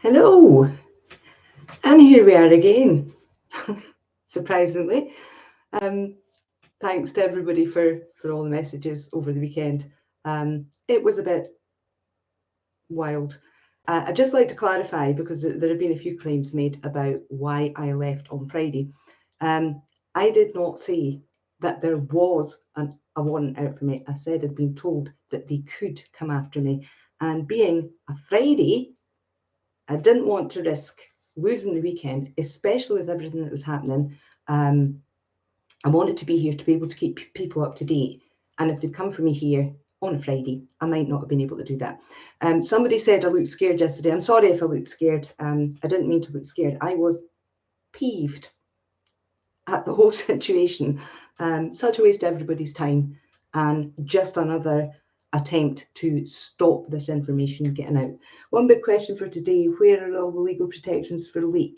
Hello, and here we are again, surprisingly. Thanks to everybody for all the messages over the weekend. It was a bit wild. I'd just like to clarify, because there have been a few claims made about why I left on Friday. I did not say that there was a warrant out for me. I said I'd been told that they could come after me. And being a Friday, I didn't want to risk losing the weekend, especially with everything that was happening. I wanted to be here to be able to keep people up to date. And if they'd come for me here on a Friday, I might not have been able to do that. Somebody said I looked scared yesterday. I'm sorry if I looked scared. I didn't mean to look scared. I was peeved at the whole situation. Such a waste of everybody's time, and just another attempt to stop this information getting out. One big question for today: where are all the legal protections for Luke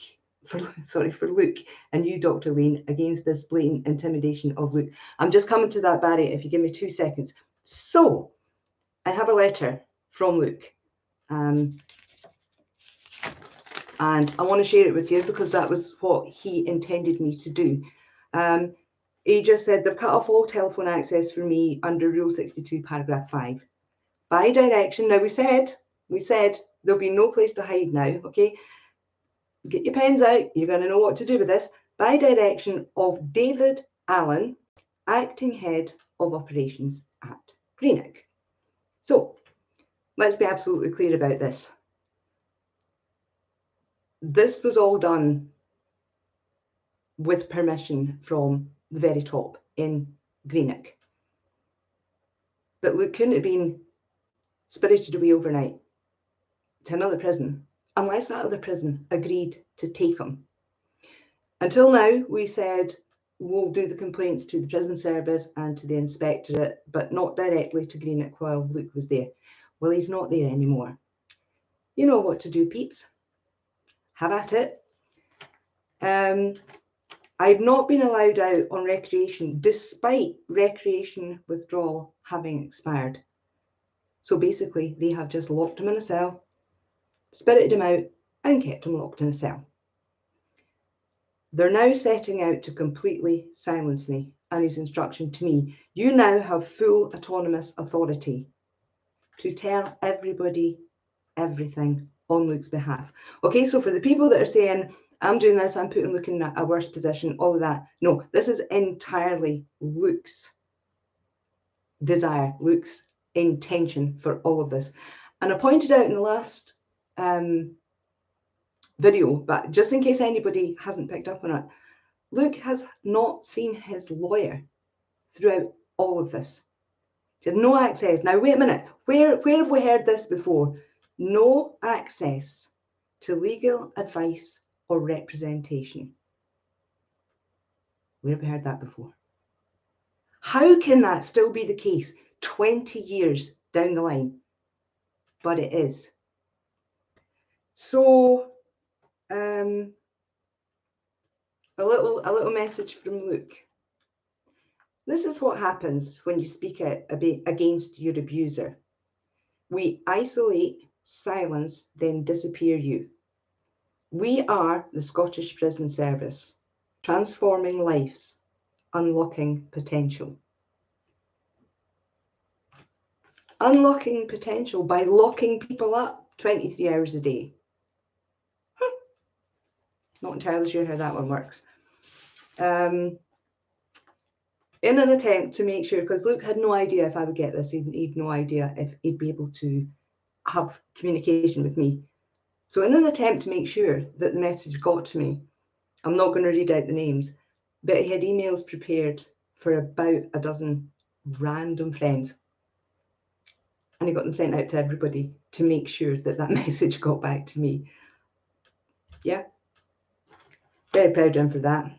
and you, Dr. Lane, against this blatant intimidation of Luke? I'm just coming to that, Barry, if you give me 2 seconds. So I have a letter from Luke, and I want to share it with you because that was what he intended me to do. He just said they've cut off all telephone access for me under Rule 62, paragraph 5. By direction, now we said there'll be no place to hide now, okay? Get your pens out, you're going to know what to do with this. By direction of David Allen, acting head of operations at Greenock. So let's be absolutely clear about this. This was all done with permission from the very top in Greenock. But Luke couldn't have been spirited away overnight to another prison unless that other prison agreed to take him. Until now, we said we'll do the complaints to the prison service and to the inspectorate, but not directly to Greenock while Luke was there. Well, he's not there anymore. You know what to do, peeps. Have at it. I've not been allowed out on recreation, despite recreation withdrawal having expired. So basically, they have just locked him in a cell, spirited him out, and kept him locked in a cell. They're now setting out to completely silence me, and his instruction to me: you now have full autonomous authority to tell everybody everything on Luke's behalf. Okay, so for the people that are saying, I'm doing this, I'm putting Luke in a worse position, all of that. No, this is entirely Luke's desire, Luke's intention for all of this. And I pointed out in the last video, but just in case anybody hasn't picked up on it, Luke has not seen his lawyer throughout all of this. He had no access. Now, wait a minute. Where have we heard this before? No access to legal advice or representation. Where have we heard that before? How can that still be the case 20 years down the line? But it is. So, a little message from Luke. This is what happens when you speak against your abuser. We isolate, silence, then disappear you. We are the Scottish Prison Service, transforming lives, unlocking potential. Unlocking potential by locking people up 23 hours a day. Not entirely sure how that one works. In an attempt to make sure, because Luke had no idea if I would get this, he'd no idea if he'd be able to have communication with me. So in an attempt to make sure that the message got to me, I'm not going to read out the names, but he had emails prepared for about a dozen random friends. And he got them sent out to everybody to make sure that that message got back to me. Yeah, very proud of him for that.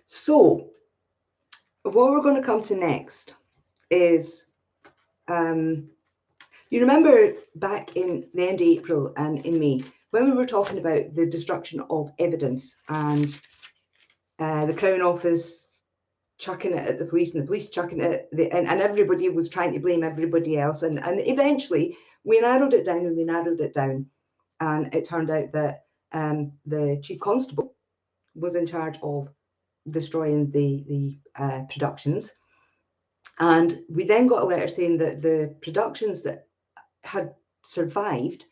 So what we're going to come to next is, you remember back in the end of April and in May, when we were talking about the destruction of evidence and the Crown Office chucking it at the police and the police chucking it at and everybody was trying to blame everybody else. And eventually We narrowed it down and we narrowed it down, and it turned out that the chief constable was in charge of destroying the productions. And we then got a letter saying that the productions that had survived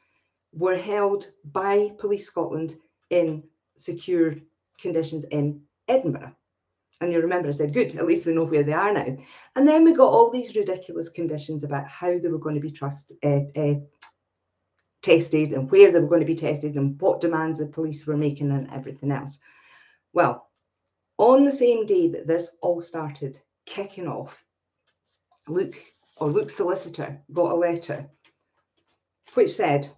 were held by Police Scotland in secure conditions in Edinburgh. And you remember I said, good, at least we know where they are now. And then we got all these ridiculous conditions about how they were going to be tested and where they were going to be tested and what demands the police were making and everything else. Well, on the same day that this all started kicking off, Luke's solicitor got a letter which said,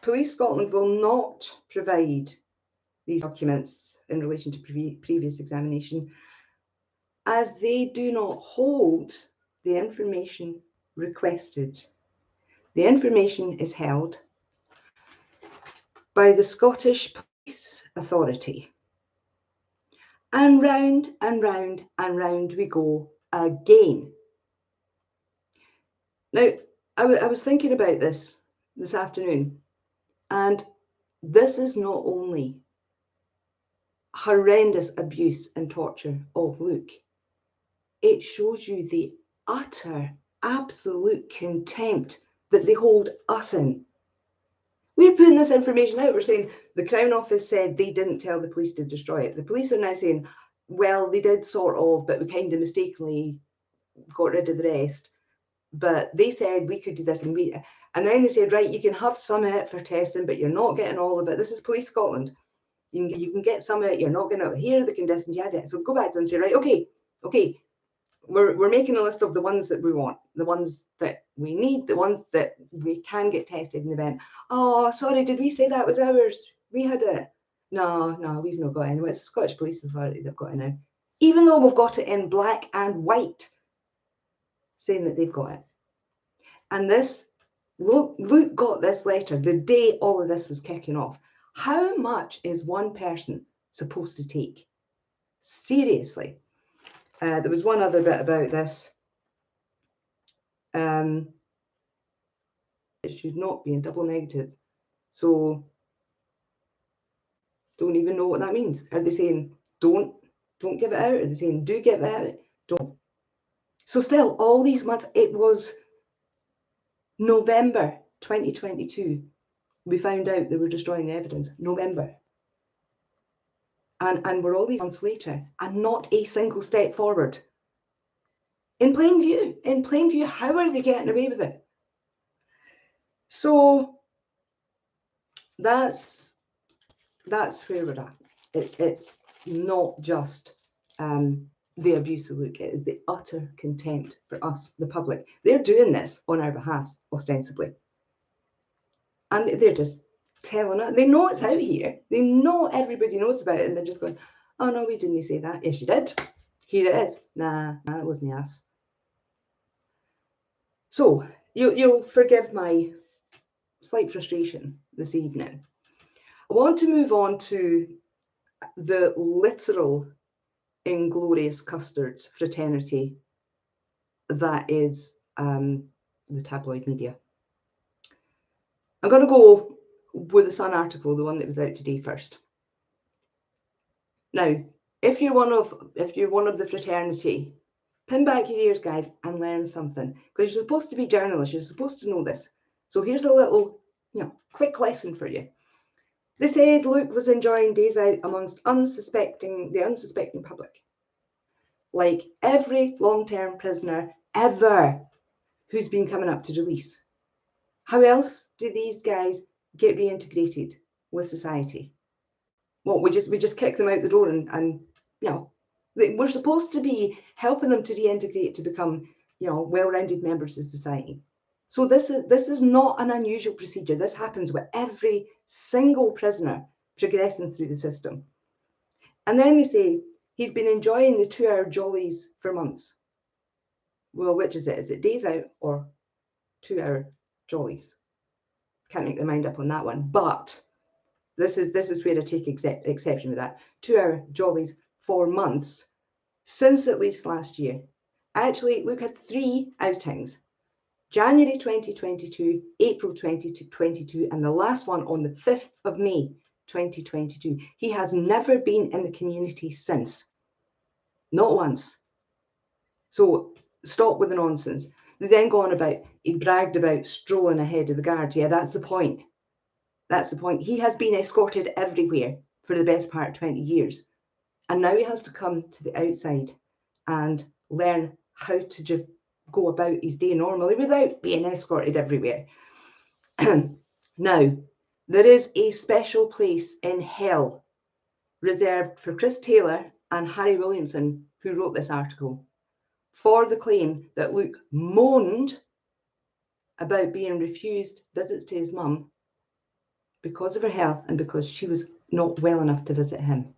Police Scotland will not provide these documents in relation to previous examination, as they do not hold the information requested. The information is held by the Scottish Police Authority. And round and round and round we go again. Now, I was thinking about this afternoon, and this is not only horrendous abuse and torture of Luke, it shows you the utter, absolute contempt that they hold us in. We're putting this information out. We're saying the Crown Office said they didn't tell the police to destroy it. The police are now saying, well, they did sort of, but we kind of mistakenly got rid of the rest. But they said we could do this, and then they said, right, you can have some of it for testing, but you're not getting all of it. This is Police Scotland. You can get some of it. You're not going to. Here are the conditions. You had it. So go back to them and say, right, okay. We're making a list of the ones that we want, the ones that we need, the ones that we can get tested in the event. Oh, sorry, did we say that was ours? We had it. No, we've not got it anyway. It's the Scottish Police Authority that've got it now. Even though we've got it in black and white, saying that they've got it. And this, Luke got this letter the day all of this was kicking off. How much is one person supposed to take? Seriously. There was one other bit about this. It should not be in double negative. So don't even know what that means. Are they saying don't give it out? Are they saying do give it out? Don't. So still, all these months, it was November 2022. We found out they were destroying the evidence. November. And we're all these months later, and not a single step forward. In plain view, how are they getting away with it? So that's where we're at. It's not just the abuse of Luke, it is the utter contempt for us, the public. They're doing this on our behalf, ostensibly. And they're just telling us, they know it's out here. They know everybody knows about it, and they're just going, oh no, we didn't say that. Yes, you did. Here it is. Nah, it wasn't us. So you'll forgive my slight frustration this evening. I want to move on to the literal inglorious custards fraternity that is the tabloid media. I'm going to go with the Sun article, the one that was out today first. Now, if you're one of the fraternity, pin back your ears, guys, and learn something, because you're supposed to be journalists. You're supposed to know this. So here's a little, quick lesson for you. They said Luke was enjoying days out amongst the unsuspecting public, like every long-term prisoner ever who's been coming up to release. How else do these guys get reintegrated with society? Well, we just kick them out the door and we're supposed to be helping them to reintegrate to become well-rounded members of society. So this is not an unusual procedure. This happens with every single prisoner progressing through the system. And then they say he's been enjoying the 2-hour jollies for months. Well, which is it? Is it days out or 2-hour jollies? Can't make their mind up on that one. But this is where I take exception with that. 2-hour jollies for months since at least last year. Actually, Luke had 3 outings January 2022, April 2022, and the last one on the 5th of May 2022. He has never been in the community since. Not once. So stop with the nonsense. They then go on about, he bragged about strolling ahead of the guard. Yeah, that's the point. That's the point. He has been escorted everywhere for the best part of 20 years. And now he has to come to the outside and learn how to just go about his day normally without being escorted everywhere. Now, there is a special place in hell reserved for Chris Taylor and Harry Williamson, who wrote this article, for the claim that Luke moaned about being refused visits to his mum because of her health and because she was not well enough to visit him.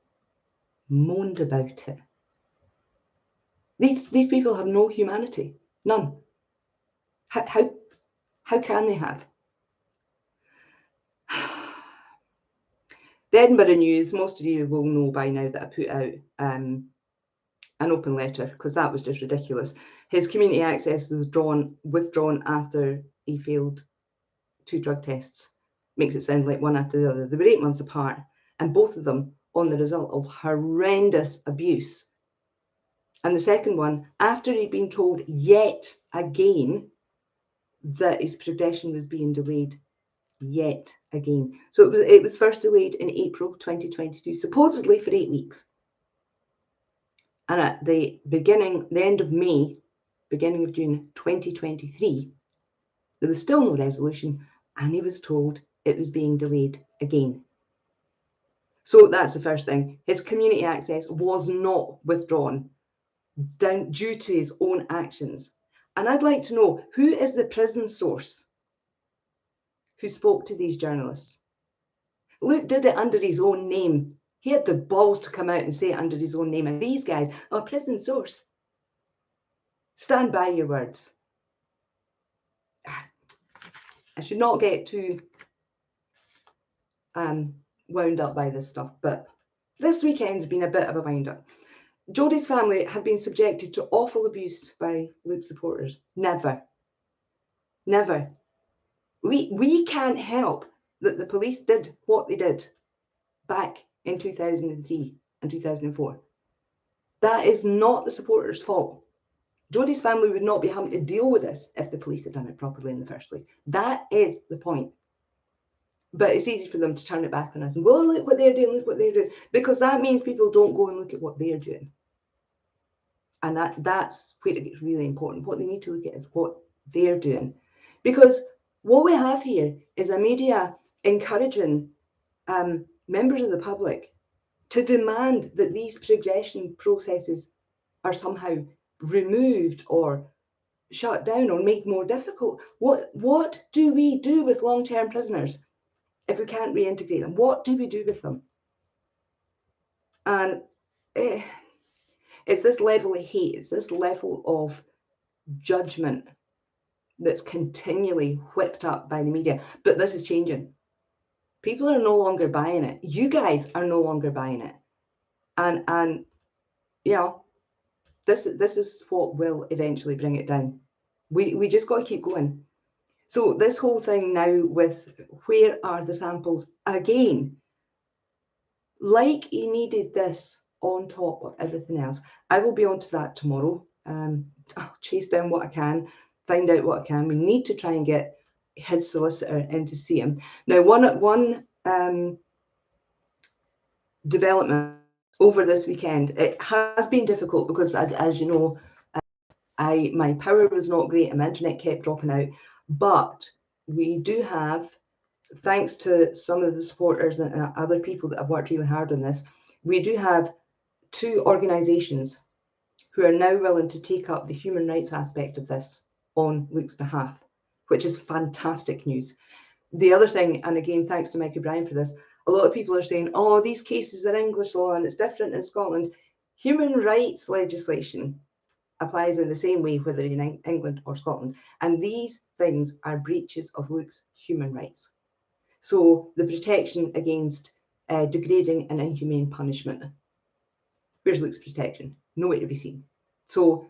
Moaned about it. These people have no humanity. None. How can they have? The Edinburgh News, most of you will know by now that I put out an open letter, because that was just ridiculous. His community access was withdrawn after he failed 2 drug tests. Makes it sound like one after the other. They were 8 months apart, and both of them on the result of horrendous abuse. And the second one, after he'd been told yet again that his progression was being delayed yet again. So it was first delayed in April 2022, supposedly for 8 weeks. And at the end of May, beginning of June 2023, there was still no resolution, and he was told it was being delayed again. So that's the first thing. His community access was not withdrawn due to his own actions. And I'd like to know, who is the prison source who spoke to these journalists? Luke did it under his own name. He had the balls to come out and say it under his own name. And these guys are prison source. Stand by your words. I should not get too wound up by this stuff, but this weekend's been a bit of a wind up. Jodie's family have been subjected to awful abuse by Luke supporters. Never. We can't help that the police did what they did back in 2003 and 2004. That is not the supporters' fault. Jodie's family would not be having to deal with this if the police had done it properly in the first place. That is the point. But it's easy for them to turn it back on us and go, oh, look what they're doing, look what they're doing. Because that means people don't go and look at what they're doing. And that's where it gets really important. What they need to look at is what they're doing. Because what we have here is a media encouraging members of the public to demand that these progression processes are somehow removed or shut down or made more difficult. What do we do with long-term prisoners if we can't reintegrate them? What do we do with them? And it's this level of hate, it's this level of judgment that's continually whipped up by the media. But this is changing. People are no longer buying it. You guys are no longer buying it. And you know, this is what will eventually bring it down. We just got to keep going. So this whole thing now with where are the samples again, like he needed this on top of everything else. I will be on to that tomorrow. I'll chase down what I can, find out what I can. We need to try and get his solicitor in to see him. Now, one development over this weekend, it has been difficult because, as you know, my power was not great and my internet kept dropping out. But we do have, thanks to some of the supporters and other people that have worked really hard on this, we do have 2 organisations who are now willing to take up the human rights aspect of this on Luke's behalf, which is fantastic news. The other thing, and again, thanks to Mike O'Brien for this, a lot of people are saying, oh, these cases are English law and it's different in Scotland. Human rights legislation applies in the same way whether you're in England or Scotland. And these things are breaches of Luke's human rights. So the protection against degrading and inhumane punishment. Where's Luke's protection? Nowhere to be seen. So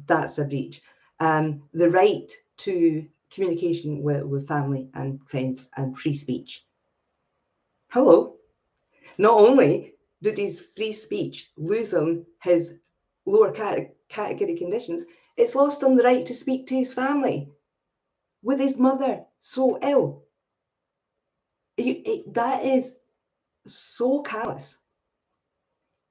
that's a breach. The right to communication with family and friends and free speech. Hello. Not only did his free speech lose him his lower category conditions, it's lost him the right to speak to his family with his mother so ill. That is so callous.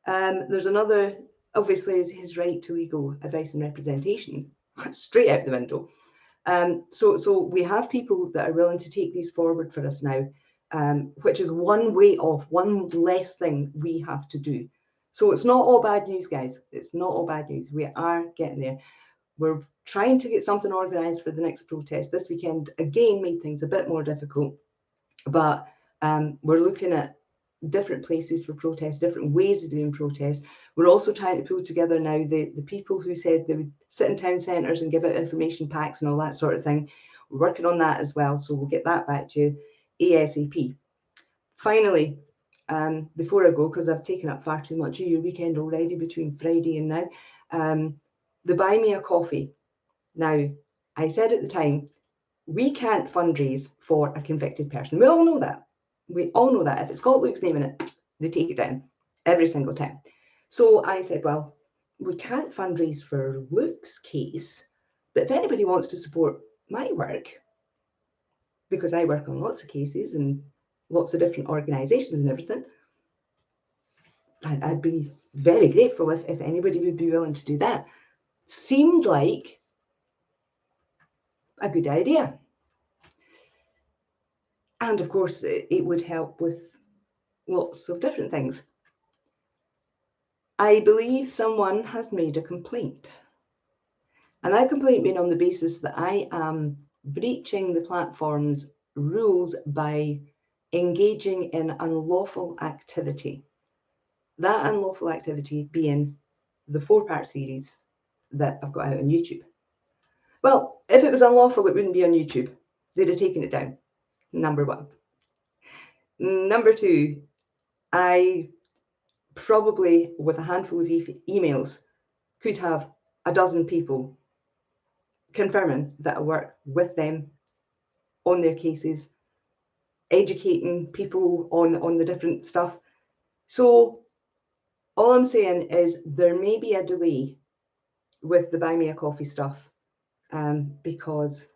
There's another, obviously, is his right to legal advice and representation, straight out the window. So we have people that are willing to take these forward for us now, which is one way off, one less thing we have to do. So it's not all bad news, guys. It's not all bad news. We are getting there. We're trying to get something organised for the next protest. This weekend, again, made things a bit more difficult, but we're looking at different places for protests, different ways of doing protests. We're also trying to pull together now the people who said they would sit in town centres and give out information packs and all that sort of thing. We're working on that as well, so we'll get that back to you ASAP. Finally, before I go, because I've taken up far too much of your weekend already between Friday and now, the Buy Me a Coffee. Now, I said at the time, we can't fundraise for a convicted person. We all know that. We all know that. If it's got Luke's name in it, they take it down every single time. So I said, well, we can't fundraise for Luke's case, but if anybody wants to support my work, because I work on lots of cases and lots of different organisations and everything, I'd be very grateful if anybody would be willing to do that. Seemed like a good idea. And of course, it would help with lots of different things. I believe someone has made a complaint. And that complaint being on the basis that I am breaching the platform's rules by engaging in unlawful activity. That unlawful activity being the 4-part series that I've got out on YouTube. Well, if it was unlawful, it wouldn't be on YouTube. They'd have taken it down, number one. Number two, I probably, with a handful of emails, could have a dozen people confirming that I work with them on their cases, educating people on the different stuff. So all I'm saying is there may be a delay with the Buy Me a Coffee stuff, because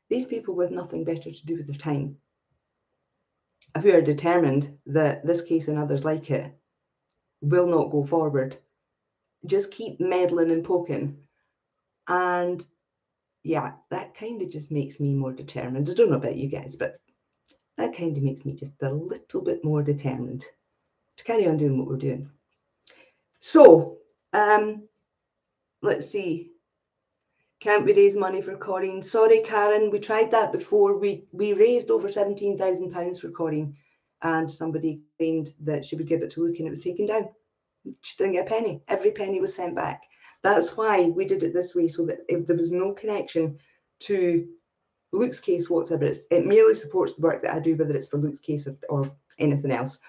these people with nothing better to do with their time, who are determined that this case and others like it will not go forward, just keep meddling and poking. And yeah, that kind of just makes me more determined. I don't know about you guys, but that kind of makes me just a little bit more determined to carry on doing what we're doing. So, let's see. Can't we raise money for Corinne? Sorry, Karen, we tried that before. We raised over £17,000 for Corinne, and somebody claimed that she would give it to Luke and it was taken down. She didn't get a penny. Every penny was sent back. That's why we did it this way, so that if there was no connection to Luke's case whatsoever, it merely supports the work that I do, whether it's for Luke's case or anything else.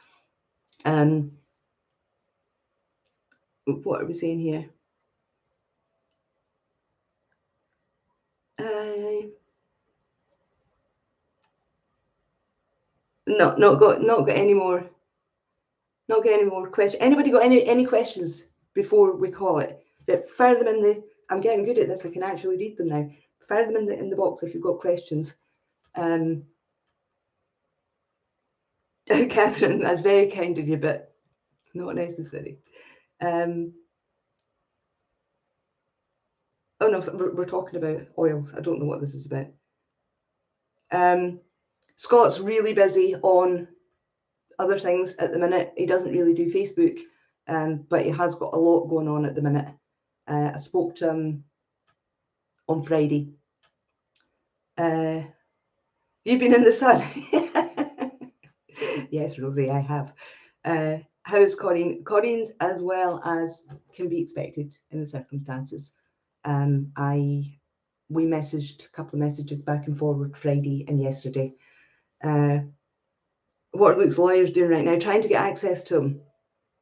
What are we saying here? No, not got any more. Not get any more questions. Anybody got any questions before we call it? Fire them in the. I'm getting good at this. I can actually read them now. Fire them in the box if you've got questions. Catherine, that's very kind of you, but not necessary. Oh no, we're talking about oils. I don't know what this is about. Scott's really busy on other things at the minute. He doesn't really do Facebook, but he has got a lot going on at the minute. I spoke to him on Friday. You've been in the sun. Yes, Rosie, I have. How is Corinne? Corinne's as well as can be expected in the circumstances. We messaged a couple of messages back and forward Friday and yesterday. What are Luke's lawyers doing right now? Trying to get access to him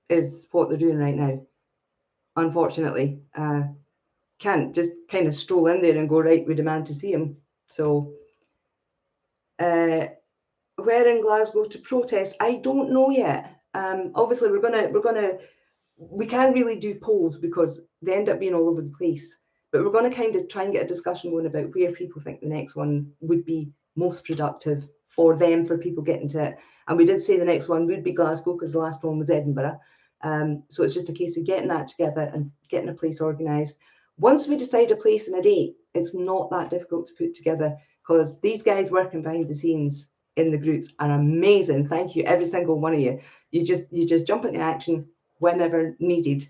is what they're doing right now, unfortunately. can't just kind of stroll in there and go, right, we demand to see him. So where in Glasgow to protest, I don't know yet. Obviously we can't really do polls because they end up being all over the place, but we're going to kind of try and get a discussion going about where people think the next one would be most productive for them, for people getting to it. And we did say the next one would be Glasgow because the last one was Edinburgh. So it's just a case of getting that together and getting a place organised. Once we decide a place and a date, it's not that difficult to put together because these guys working behind the scenes in the groups are amazing. Thank you, every single one of you. You just jump into action whenever needed,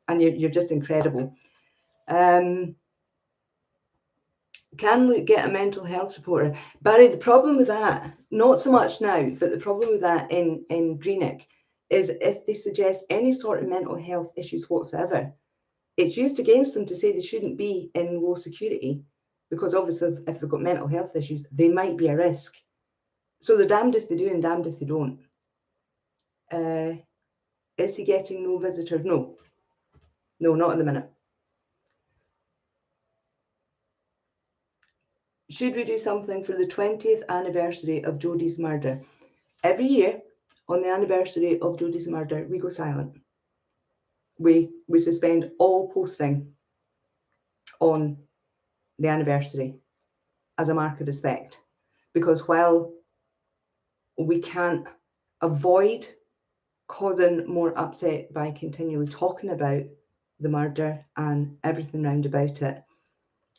and you're just incredible. Can Luke get a mental health supporter? Barry, the problem with that, not so much now, but the problem with that in Greenock is if they suggest any sort of mental health issues whatsoever, it's used against them to say they shouldn't be in low security, because obviously if they've got mental health issues, they might be a risk. So they're damned if they do and damned if they don't. Is he getting no visitors? No, not at the minute. Should we do something for the 20th anniversary of Jodie's murder? Every year on the anniversary of Jodie's murder, we go silent. We suspend all posting on the anniversary as a mark of respect, because while we can't avoid causing more upset by continually talking about the murder and everything round about it,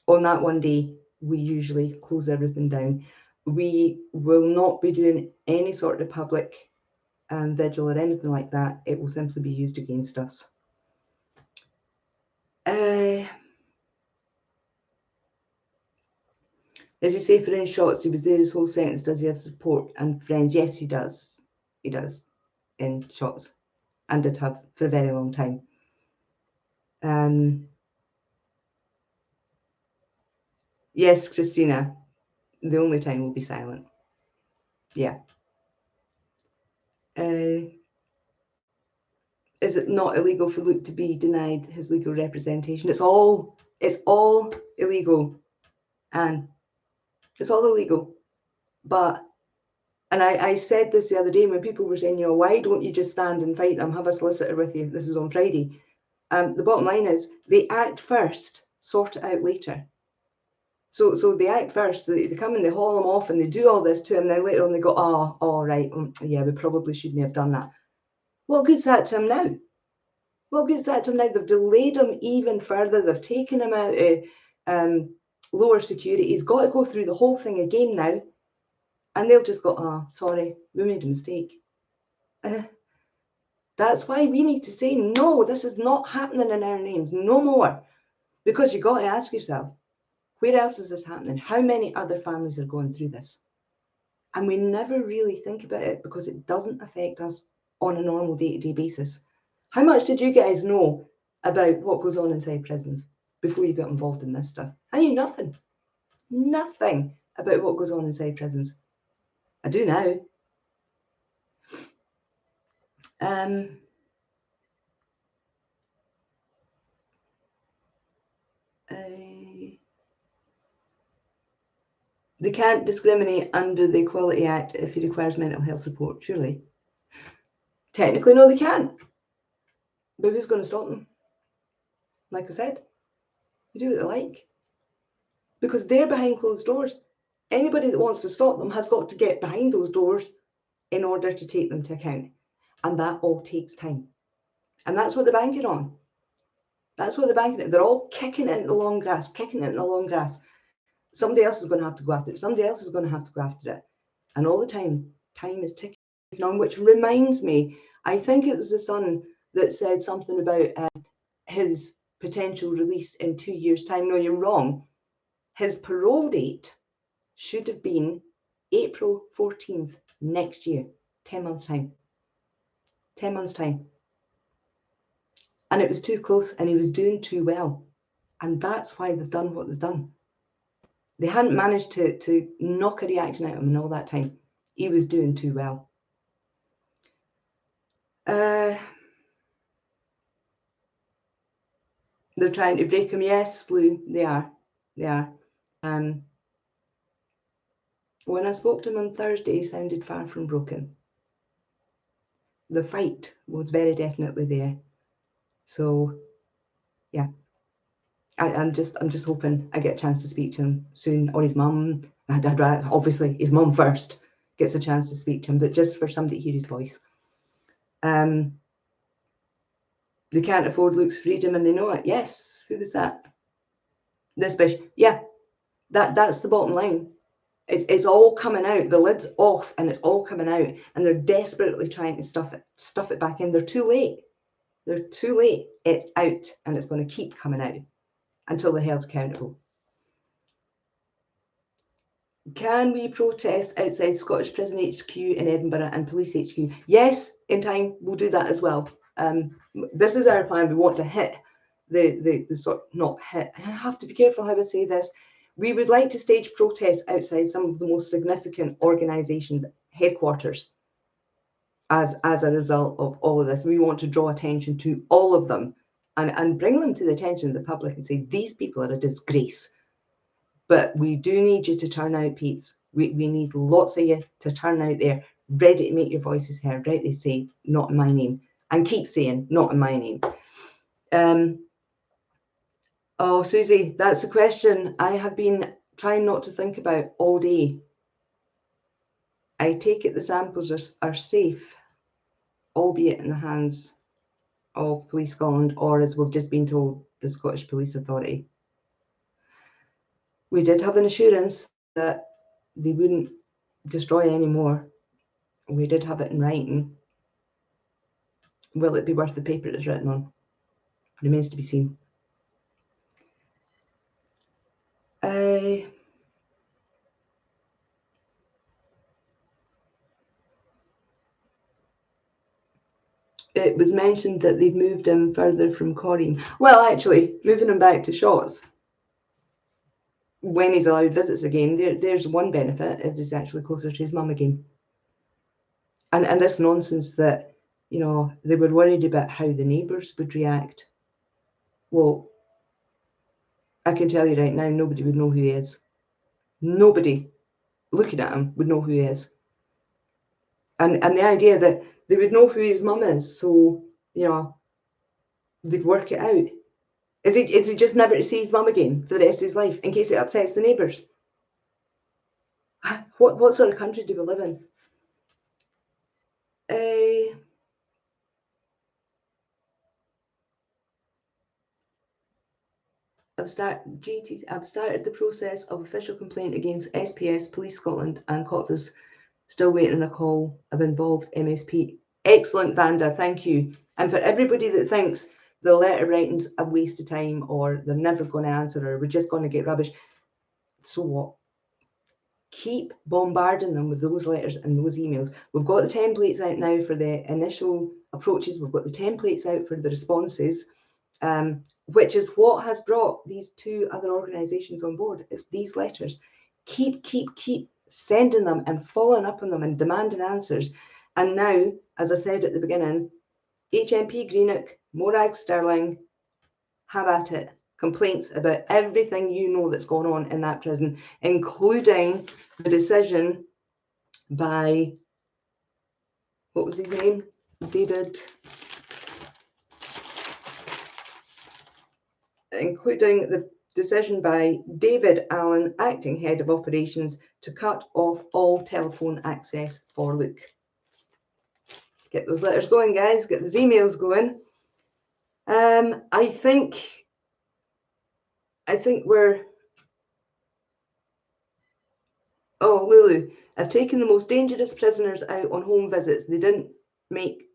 on that one day we usually close everything down. We will not be doing any sort of public vigil or anything like that. It will simply be used against us. Is he safer in shots? He was there his whole sentence. Does he have support and friends? Yes, he does. He does in shots, and did have for a very long time. Yes, Christina, the only time we'll be silent. Yeah. Is it not illegal for Luke to be denied his legal representation? It's all illegal, and it's all illegal. But, and I said this the other day when people were saying, you know, why don't you just stand and fight them? Have a solicitor with you. This was on Friday. The bottom line is they act first, sort it out later. So they act first, they come and they haul him off and they do all this to him, and then later on they go, oh, right, yeah, we probably shouldn't have done that. What good's that to him now? What good's that to him now? They've delayed him even further. They've taken him out of lower security. He's got to go through the whole thing again now, and they'll just go, sorry, we made a mistake. That's why we need to say, no, this is not happening in our names, no more. Because you've got to ask yourself, where else is this happening? How many other families are going through this? And we never really think about it because it doesn't affect us on a normal day-to-day basis. How much did you guys know about what goes on inside prisons before you got involved in this stuff? I knew nothing. Nothing about what goes on inside prisons. I do now. They can't discriminate under the Equality Act if he requires mental health support, surely. Technically, no, they can't. But who's going to stop them? Like I said, they do what they like. Because they're behind closed doors. Anybody that wants to stop them has got to get behind those doors in order to take them to account. And that all takes time. And that's what they're banking on. That's what they're banking on. They're all kicking it in the long grass, kicking it in the long grass. Somebody else is going to have to go after it. Somebody else is going to have to go after it. And all the time is ticking on, which reminds me, I think it was the Sun that said something about his potential release in 2 years' time. No, you're wrong. His parole date should have been April 14th next year, 10 months' time. 10 months' time. And it was too close, and he was doing too well. And that's why they've done what they've done. They hadn't managed to knock a reaction out of him in all that time. He was doing too well. The They're trying to break him. Yes, Lou, they are. They are. When I spoke to him on Thursday, he sounded far from broken. The fight was very definitely there. So, yeah, I'm just hoping I get a chance to speak to him soon, or his mum. Obviously, his mum first gets a chance to speak to him, but just for somebody to hear his voice. They can't afford Luke's freedom, and they know it. Yes, who was that? This bitch. Yeah, that's the bottom line. It's all coming out. The lid's off, and it's all coming out, and they're desperately trying to stuff it back in. They're too late. They're too late. It's out, and it's going to keep coming out until they're held accountable. Can we protest outside Scottish Prison HQ in Edinburgh and Police HQ? Yes, in time we'll do that as well. This is our plan. We want to hit the sort, not hit. I have to be careful how I say this. We would like to stage protests outside some of the most significant organisations' headquarters as a result of all of this. We want to draw attention to all of them and bring them to the attention of the public and say, these people are a disgrace. But we do need you to turn out, peeps. We need lots of you to turn out there, ready to make your voices heard, ready to say, not in my name, and keep saying, not in my name. Oh, Susie, that's a question I have been trying not to think about all day. I take it the samples are safe, albeit in the hands of Police Scotland, or as we've just been told, the Scottish Police Authority. We did have an assurance that they wouldn't destroy any more. We did have it in writing. Will it be worth the paper it's written on? Remains to be seen. It was mentioned that they've moved him further from Corrine. Well, actually, moving him back to Shotts when he's allowed visits again, there's one benefit, is he's actually closer to his mum again. And this nonsense that, you know, they were worried about how the neighbours would react. Well, I can tell you right now, nobody would know who he is. Nobody looking at him would know who he is. And the idea that they would know who his mum is, so, you know, they'd work it out. Is he just never to see his mum again for the rest of his life in case it upsets the neighbours? What sort of country do we live in? I've started the process of official complaint against SPS, Police Scotland and COTVAS. Still waiting on a call of involved MSP. Excellent, Vanda, thank you. And for everybody that thinks the letter writing's a waste of time or they're never going to answer or we're just going to get rubbish, so what? Keep bombarding them with those letters and those emails. We've got the templates out now for the initial approaches. We've got the templates out for the responses, which is what has brought these two other organisations on board. It's these letters. Keep sending them and following up on them and demanding answers. And now, as I said at the beginning, HMP Greenock, Morag Stirling, have at it. Complaints about everything you know that's going on in that prison, including the decision by, what was his name? Including the decision by David Allen, acting head of operations, to cut off all telephone access for Luke. Get those letters going, guys. Get those emails going. I think we're... Oh, Lulu, I've taken the most dangerous prisoners out on home visits. They didn't make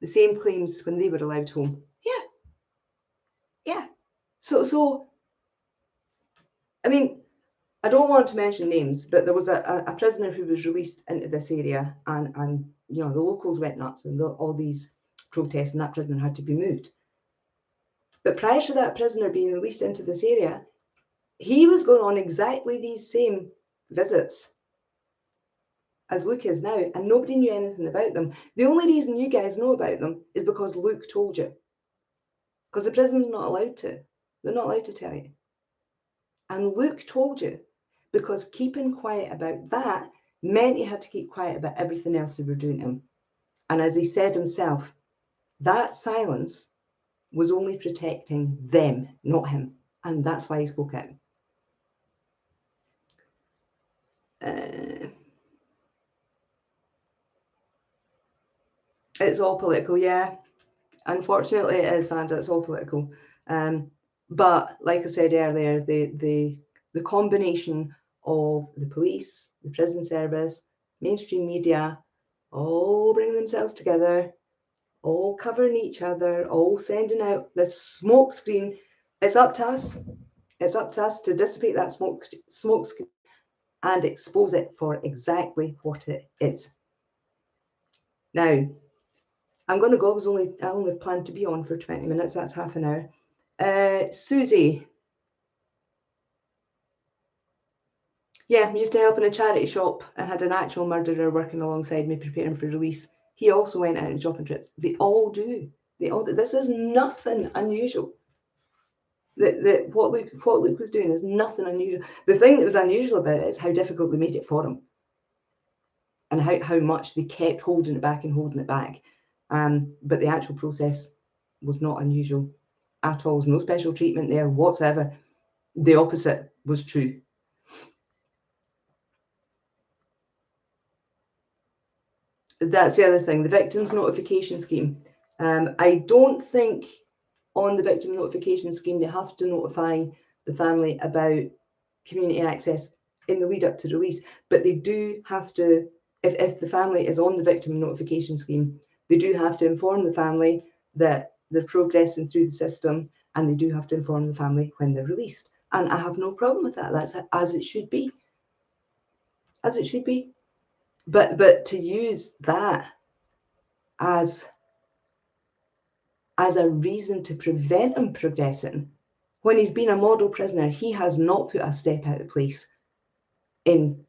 the same claims when they were allowed home. Yeah. So I mean, I don't want to mention names, but there was a prisoner who was released into this area, and you know, the locals went nuts and all these protests, and that prisoner had to be moved. But prior to that prisoner being released into this area, he was going on exactly these same visits as Luke is now, and nobody knew anything about them. The only reason you guys know about them is because Luke told you. because the prison's not allowed to. They're not allowed to tell you. And Luke told you, because keeping quiet about that meant he had to keep quiet about everything else they were doing to him. And as he said himself, that silence was only protecting them, not him. And that's why he spoke out. It's all political, yeah. Unfortunately, it is, Vanda. It's all political. But like I said earlier, the combination of the police, the prison service, mainstream media, all bring themselves together, all covering each other, all sending out this smoke screen. It's up to us. It's up to us to dissipate that smoke screen and expose it for exactly what it is. Now, I'm going to go. I only planned to be on for 20 minutes. That's half an hour. Susie. Yeah, I used to help in a charity shop and had an actual murderer working alongside me preparing for release. He also went out on shopping trips. They all do. They all do. This is nothing unusual. What Luke was doing is nothing unusual. The thing that was unusual about it is how difficult they made it for him, and how much they kept holding it back and holding it back. But the actual process was not unusual at all. There's no special treatment there whatsoever. The opposite was true. That's the other thing, the victims notification scheme. I don't think on the victim notification scheme they have to notify the family about community access in the lead up to release, but they do have to, if the family is on the victim notification scheme, they do have to inform the family that they're progressing through the system, and they do have to inform the family when they're released. And I have no problem with that. That's as it should be. As it should be. But to use that as a reason to prevent him progressing, when he's been a model prisoner, he has not put a step out of place in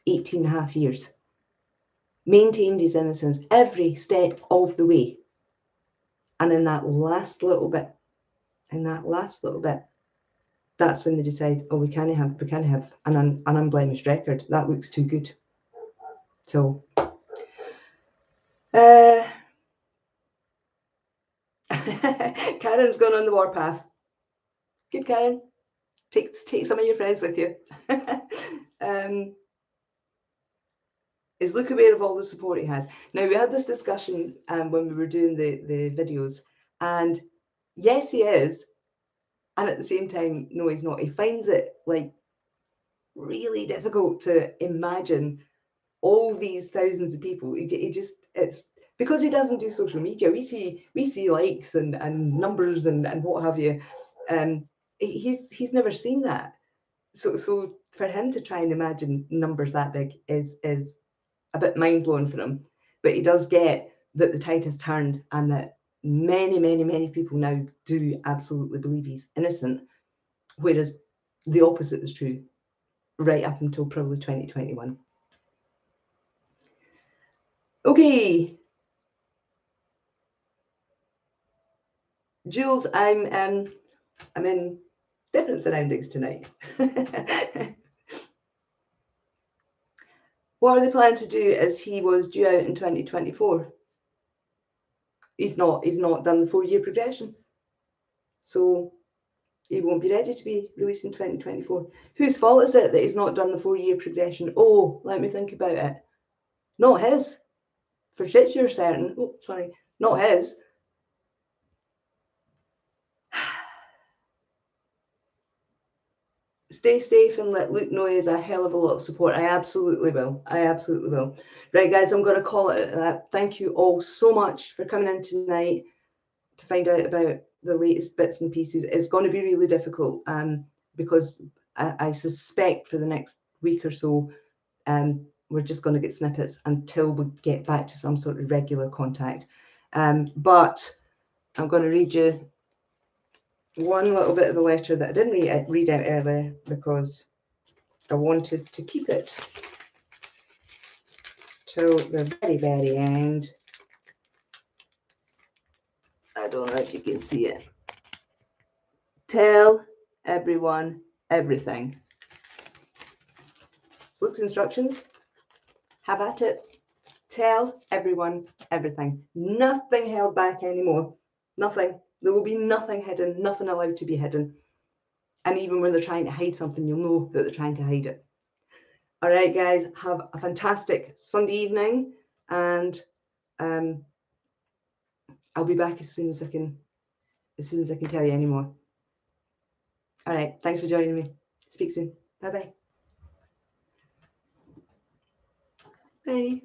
18 and a half years. Maintained his innocence every step of the way. And in that last little bit, that's when they decide, oh, we can't have an unblemished record. That looks too good. So, Karen's gone on the warpath. Good, Karen. Take some of your friends with you. Is Luke aware of all the support he has? Now, we had this discussion when we were doing the videos, and yes, he is, and at the same time, no, he's not. He finds it like really difficult to imagine all these thousands of people. He just, it's because he doesn't do social media. We see likes and numbers and what have you. He's never seen that. So for him to try and imagine numbers that big is a bit mind-blowing for him. But he does get that the tide has turned, and that many people now do absolutely believe he's innocent, whereas the opposite was true right up until probably 2021. Okay, Jules, I'm in different surroundings tonight. What are they planning to do, as he was due out in 2024? He's not done the 4-year progression, so he won't be ready to be released in 2024. Whose fault is it that he's not done the 4-year progression? Oh, let me think about it. Not his. For shit, you're certain. Oh, sorry. Not his. Stay safe and let Luke know he has a hell of a lot of support. I absolutely will. Right, guys, I'm going to call it at that. Thank you all so much for coming in tonight to find out about the latest bits and pieces. It's going to be really difficult because I suspect for the next week or so, we're just going to get snippets until we get back to some sort of regular contact. But I'm going to read you one little bit of the letter that I didn't read out earlier because I wanted to keep it till the very end. I don't know if you can see it. Tell everyone everything. So look at instructions. Have at it. Tell everyone everything. Nothing held back anymore. Nothing. There will be nothing hidden, nothing allowed to be hidden. And even when they're trying to hide something, you'll know that they're trying to hide it. All right, guys, have a fantastic Sunday evening, and I'll be back as soon as I can tell you any more. All right, thanks for joining me. Speak soon. Bye-bye. Bye.